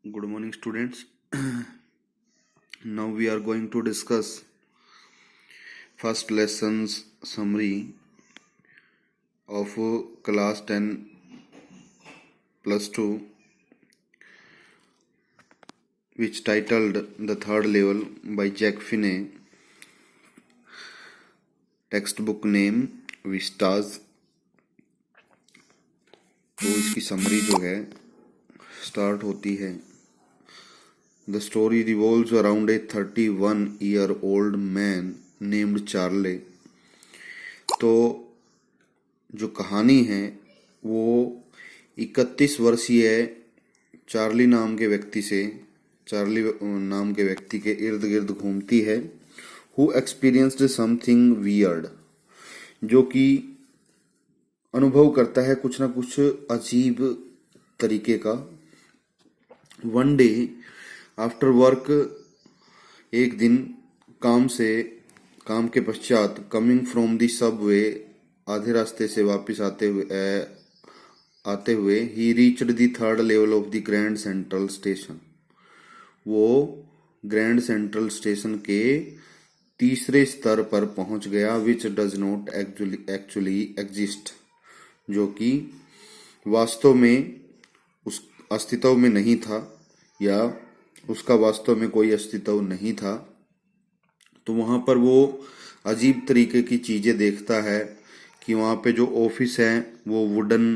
Good morning, students. Now we are going to discuss first lessons summary of class 10 plus 2, which titled The Third Level by Jack Finney. Textbook name Vistas. तो इसकी summary जो है start होती है. The story revolves around a 31-year-old man named Charlie. तो जो कहानी है वो 31 वर्षीय चार्ली नाम के व्यक्ति के इर्द गिर्द घूमती है. Who experienced something weird, जो कि अनुभव करता है कुछ ना कुछ अजीब तरीके का. One day आफ्टर वर्क, एक दिन काम के पश्चात, कमिंग फ्रॉम द सबवे, आधे रास्ते से वापस आते हुए ही reached the third level of the grand central station. वो ग्रैंड सेंट्रल स्टेशन के तीसरे स्तर पर पहुंच गया. Which does not actually exist, जो कि वास्तव में उस अस्तित्व में नहीं था या उसका वास्तव में कोई अस्तित्व नहीं था. तो वहां पर वो अजीब तरीके की चीजें देखता है कि वहां पे जो ऑफिस हैं वो वुडन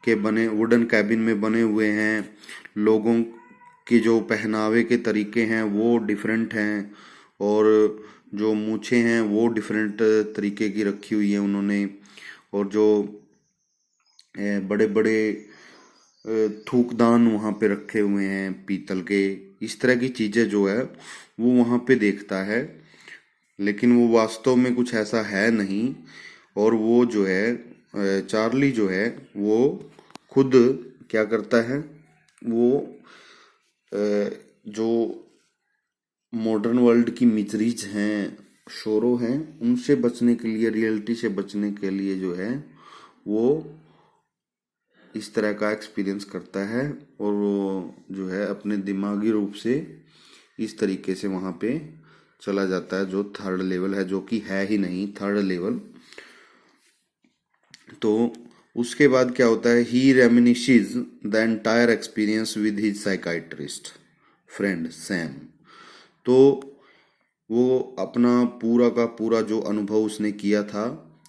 कैबिन में बने हुए हैं. लोगों के जो पहनावे के तरीके हैं वो डिफरेंट हैं और जो मूछें हैं वो डिफरेंट तरीके की रखी हुई हैं उन्होंने. और जो बड़े बड़े थूकदान वहाँ पे रखे हुए हैं पीतल के. इस तरह की चीज़ें जो है वो वहाँ पे देखता है, लेकिन वो वास्तव में कुछ ऐसा है नहीं. और वो जो है चार्ली जो है वो खुद क्या करता है, वो जो मॉडर्न वर्ल्ड की मिजरीज हैं, शोरों हैं, उनसे बचने के लिए, रियलिटी से बचने के लिए जो है वो इस तरह का एक्सपीरियंस करता है. और वो जो है अपने दिमागी रूप से इस तरीके से वहाँ पे चला जाता है, जो थर्ड लेवल है, जो कि है ही नहीं थर्ड लेवल. तो उसके बाद क्या होता है, he reminisces the entire experience with his psychiatrist friend Sam. तो वो अपना पूरा का पूरा जो अनुभव उसने किया था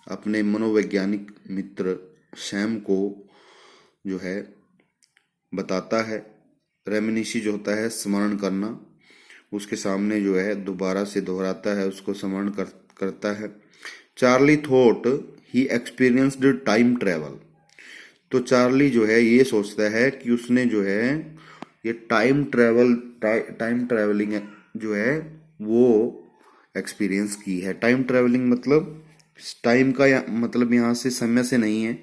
अपने मनोवैज्ञानिक मित्र सैम को जो है बताता है. रेमिनिशी जो होता है स्मरण करना, उसके सामने जो है दोबारा से दोहराता है, उसको स्मरण करता है. चार्ली थॉट ही एक्सपीरियंस्ड टाइम ट्रेवल. तो चार्ली जो है ये सोचता है कि उसने जो है ये टाइम ट्रेवलिंग जो है वो एक्सपीरियंस की है. टाइम ट्रेवलिंग मतलब टाइम का मतलब यहाँ से समय से नहीं है,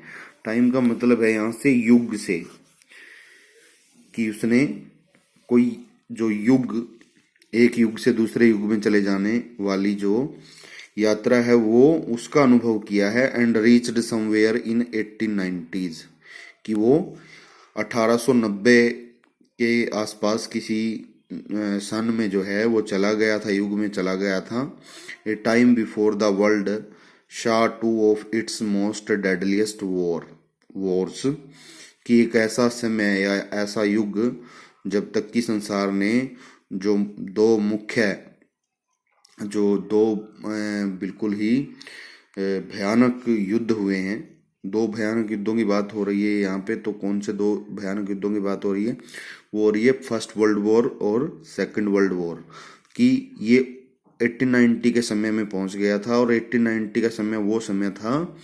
टाइम का मतलब है यहाँ से युग से, कि उसने कोई जो एक युग से दूसरे युग में चले जाने वाली जो यात्रा है वो उसका अनुभव किया है. And reached somewhere in 1890s, कि वो 1890 के आसपास किसी सन में जो है वो चला गया था, युग में चला गया था. ए time before the world Shaw two of its most deadliest Wars, कि एक ऐसा समय या ऐसा युग जब तक कि संसार ने जो दो बिल्कुल ही भयानक युद्ध हुए हैं. दो भयानक युद्धों की बात हो रही है यहाँ पे. तो कौन से दो भयानक युद्धों की बात हो रही है, वो हो रही है फर्स्ट वर्ल्ड वॉर और सेकंड वर्ल्ड वॉर. कि ये 1890 के समय में पहुंच गया था. और 1890 का समय वो समय था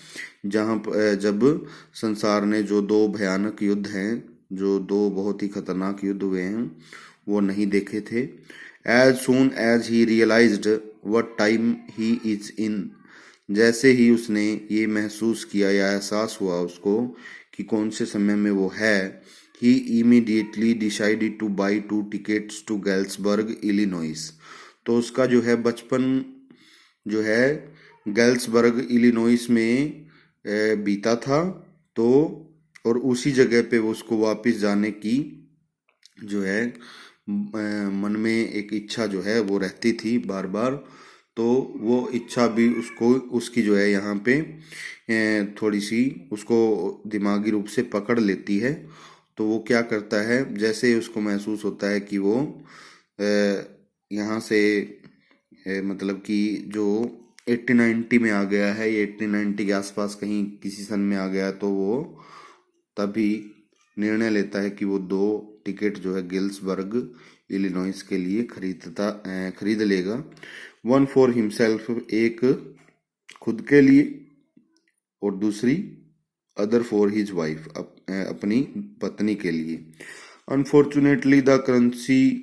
जब संसार ने जो दो भयानक युद्ध हैं, जो दो बहुत ही खतरनाक युद्ध हुए हैं, वो नहीं देखे थे. As soon as he realized what time he is in, जैसे ही उसने ये महसूस किया या एहसास हुआ उसको कि कौन से समय में वो है, he immediately decided to buy 2 tickets to Galesburg Illinois. तो उसका जो है बचपन जो है गैल्सबर्ग इलिनॉइस में बीता था. तो और उसी जगह पे उसको वापस जाने की जो है मन में एक इच्छा जो है वो रहती थी बार बार। तो वो इच्छा भी उसको उसकी जो है यहाँ पे थोड़ी सी उसको दिमागी रूप से पकड़ लेती है। तो वो क्या करता है, जैसे उसको महसूस होता है कि वो यहाँ से मतलब कि जो 80-90 में आ गया है, ये 80-90 के आसपास कहीं किसी सन में आ गया, तो वो तभी निर्णय लेता है कि वो 2 टिकट जो है गिल्सबर्ग इलिनॉइस के लिए खरीद लेगा। वन फॉर हिमसेल्फ, एक खुद के लिए, और दूसरी अदर फॉर हिज वाइफ, अपनी पत्नी के लिए। Unfortunately the currency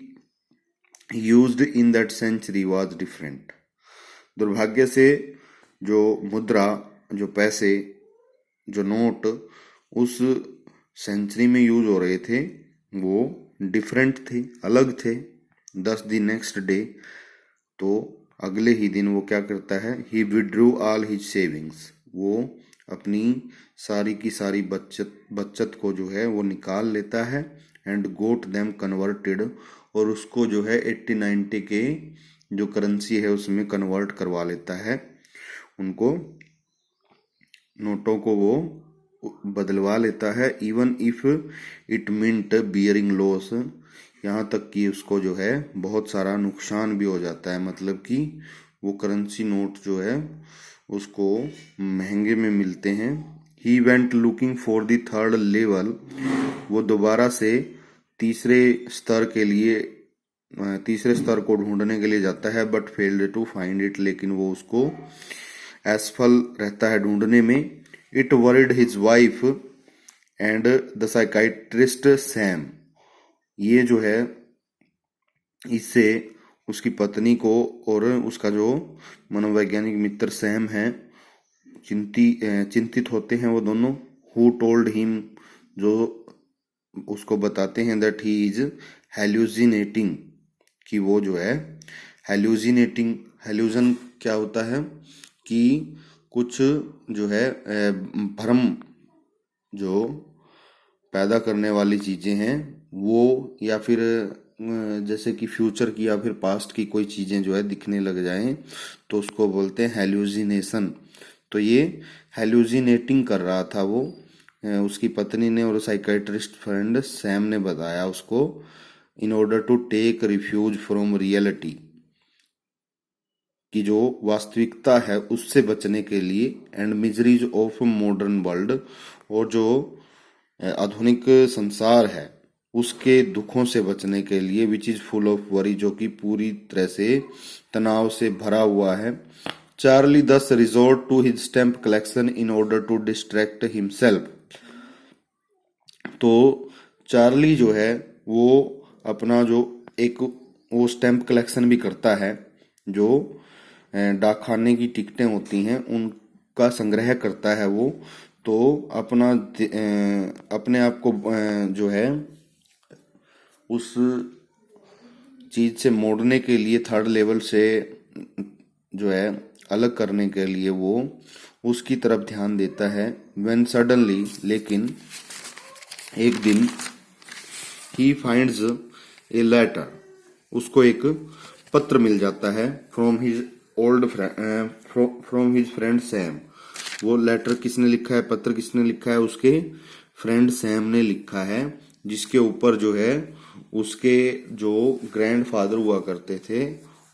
used in that century was different. दुर्भाग्य से जो मुद्रा, जो पैसे, जो नोट उस सेंचुरी में यूज हो रहे थे वो डिफरेंट थे, अलग थे। दस द नेक्स्ट डे, तो अगले ही दिन वो क्या करता है, ही विड्रू ऑल हिज सेविंग्स, वो अपनी सारी की सारी बचत को जो है वो निकाल लेता है। एंड गोट देम कन्वर्टेड, और उसको जो है 80-90 के जो करेंसी है उसमें कन्वर्ट करवा लेता है। उनको नोटों को वो बदलवा लेता है। Even if it meant bearing loss, यहाँ तक कि उसको जो है बहुत सारा नुकसान भी हो जाता है। मतलब कि वो करेंसी नोट जो है उसको महंगे में मिलते हैं। He went looking for the third level, वो दोबारा से तीसरे स्तर के लिए तीसरे स्तर को ढूंढने के लिए जाता है। But failed to find it, लेकिन वो उसको असफल रहता है ढूंढने में। It worried his wife and the psychiatrist Sam, ये जो है इससे उसकी पत्नी को और उसका जो मनोवैज्ञानिक मित्र सैम है चिंतित होते हैं वो दोनों। हु टोल्ड हिम, जो उसको बताते हैं दैट ही इज हेल्यूजिनेटिंग, कि वो जो है हेल्यूजिनेटिंग, हेल्यूजन क्या होता है कि कुछ जो है भ्रम जो पैदा करने वाली चीजें हैं वो, या फिर जैसे कि फ्यूचर की या फिर पास्ट की कोई चीजें जो है दिखने लग जाएं तो उसको बोलते हैं हेल्यूजिनेशन। तो ये हेल्यूजिनेटिंग कर रहा था वो, उसकी पत्नी ने और साइकेट्रिस्ट फ्रेंड सैम ने बताया उसको, in order to take refuge from reality, कि जो वास्तविकता है उससे बचने के लिए, and miseries of modern world, और जो आधुनिक संसार है उसके दुखों से बचने के लिए, which is full of worry, जो कि पूरी तरह से तनाव से भरा हुआ है। Charlie does resort to his stamp collection in order to distract himself, तो चार्ली जो है वो अपना जो एक वो स्टैम्प कलेक्शन भी करता है, जो डाकखाने की टिकटें होती हैं उनका संग्रह करता है वो। तो अपने आप को जो है उस चीज से मोड़ने के लिए, थर्ड लेवल से जो है अलग करने के लिए वो उसकी तरफ ध्यान देता है। व्हेन सडनली, लेकिन एक दिन, ही फाइंड्स ए लेटर, उसको एक पत्र मिल जाता है from his old from his friend Sam. वो लेटर किसने लिखा है, पत्र किसने लिखा है, उसके फ्रेंड सैम ने लिखा है, जिसके ऊपर जो है उसके जो ग्रैंडफादर हुआ करते थे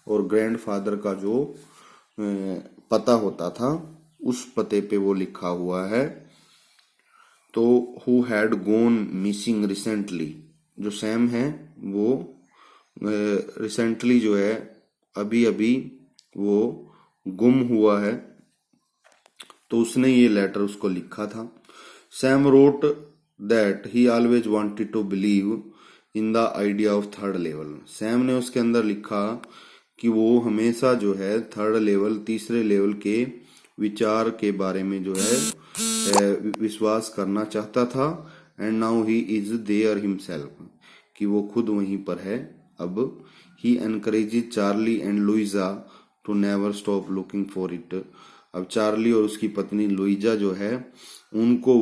और ग्रैंडफादर का जो पता होता था उस पते पे वो लिखा हुआ है। तो who had gone missing recently, जो सैम है वो रिसेंटली जो है अभी अभी वो गुम हुआ है, तो उसने ये लेटर उसको लिखा था। Sam wrote that he always wanted to believe in the idea of third level. Sam ने उसके अंदर लिखा कि वो हमेशा जो है थर्ड लेवल, तीसरे लेवल के विचार के बारे में जो है विश्वास करना चाहता था। And now he is there himself, कि वो खुद वहीं पर है अब। He encourages Charlie and Louisa to never stop looking for it. अब चार्ली और उसकी पत्नी लुइजा जो है उनको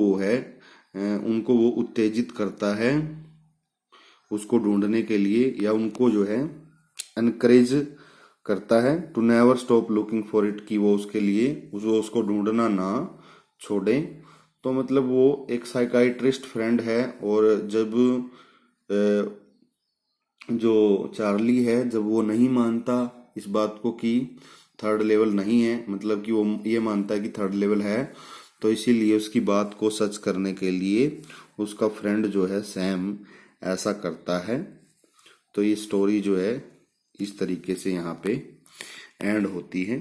वो उत्तेजित करता है उसको ढूंढने के लिए या उनको जो है एनकरेज करता है to never stop looking for it, कि वो उसके लिए उसको ढूंढना ना छोड़े। तो मतलब वो एक साइकाइट्रिस्ट फ्रेंड है, और जब जो चार्ली है जब वो नहीं मानता इस बात को कि थर्ड लेवल नहीं है, मतलब कि वो ये मानता है कि थर्ड लेवल है, तो इसीलिए उसकी बात को सच करने के लिए उसका फ्रेंड जो है सैम ऐसा करता है। तो ये स्टोरी जो है इस तरीके से यहाँ पे एंड होती है।